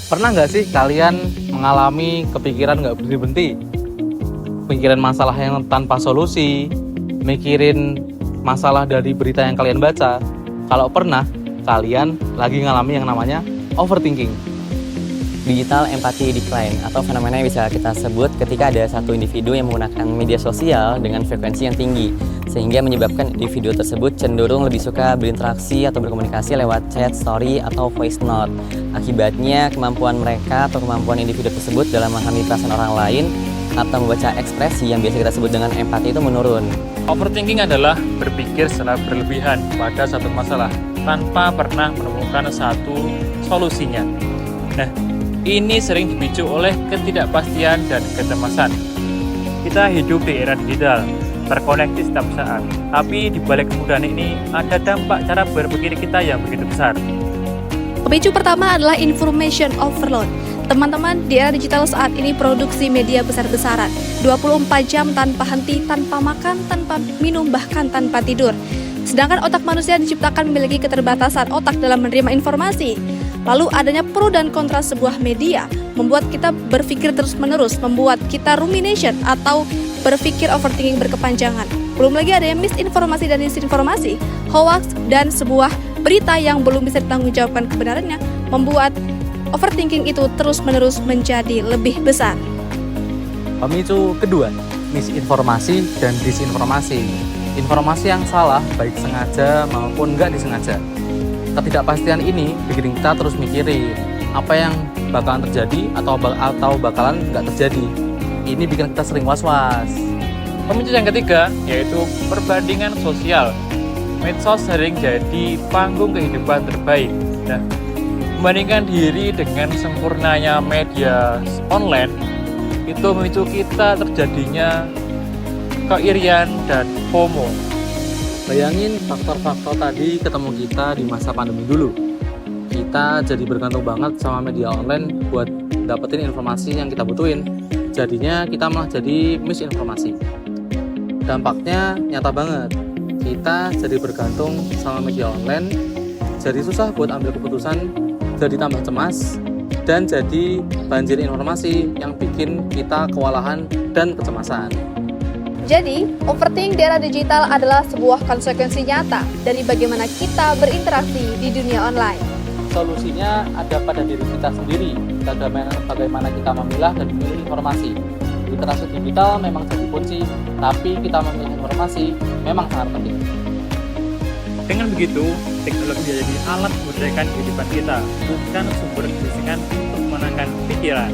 Pernah nggak sih kalian mengalami kepikiran nggak berhenti-berhenti? Mikirin masalah yang tanpa solusi, mikirin masalah dari berita yang kalian baca. Kalau pernah, kalian lagi ngalami yang namanya overthinking. Digital empathy decline atau fenomena yang bisa kita sebut ketika ada satu individu yang menggunakan media sosial dengan frekuensi yang tinggi sehingga menyebabkan individu tersebut cenderung lebih suka berinteraksi atau berkomunikasi lewat chat, story, atau voice note. Akibatnya kemampuan mereka atau kemampuan individu tersebut dalam memahami perasaan orang lain atau membaca ekspresi yang biasa kita sebut dengan empati itu menurun. Overthinking adalah berpikir secara berlebihan pada satu masalah tanpa pernah menemukan satu solusinya. Nah, ini sering dipicu oleh ketidakpastian dan kecemasan. Kita hidup di era digital, terkoneksi setiap saat. Tapi di balik kemudahan ini ada dampak cara berpikir kita yang begitu besar. Pemicu pertama adalah information overload. Teman-teman, di era digital saat ini produksi media besar-besaran, 24 jam tanpa henti, tanpa makan, tanpa minum, bahkan tanpa tidur. Sedangkan otak manusia diciptakan memiliki keterbatasan otak dalam menerima informasi. Lalu adanya pro dan kontra sebuah media membuat kita berpikir terus-menerus, membuat kita rumination atau berpikir overthinking berkepanjangan. Belum lagi ada yang misinformasi dan disinformasi, hoax, dan sebuah berita yang belum bisa ditanggungjawabkan kebenarannya membuat overthinking itu terus-menerus menjadi lebih besar. Pemicu kedua, misinformasi dan disinformasi. Informasi yang salah, baik sengaja maupun nggak disengaja. Ketidakpastian ini bikin kita terus mikirin apa yang bakalan terjadi atau bakalan nggak terjadi. Ini bikin kita sering was-was. Pemicu yang ketiga yaitu perbandingan sosial. Medsos sering jadi panggung kehidupan terbaik. Nah, membandingkan diri dengan sempurnanya media online itu memicu kita terjadinya keirian dan FOMO. Bayangin faktor-faktor tadi ketemu kita di masa pandemi dulu. Kita jadi bergantung banget sama media online buat dapetin informasi yang kita butuhin. Jadinya kita malah jadi misinformasi. Dampaknya nyata banget. Kita jadi bergantung sama media online, jadi susah buat ambil keputusan, jadi tambah cemas, dan jadi banjir informasi yang bikin kita kewalahan dan kecemasan. Jadi, overthinking di era digital adalah sebuah konsekuensi nyata dari bagaimana kita berinteraksi di dunia online. Solusinya ada pada diri kita sendiri, bagaimana kita memilah dan memilih informasi. Literasi digital memang jadi kunci, tapi kita memilih informasi memang sangat penting. Dengan begitu, teknologi bisa jadi alat memudahkan kehidupan kita, bukan sumber kebisikan untuk menenangkan pikiran.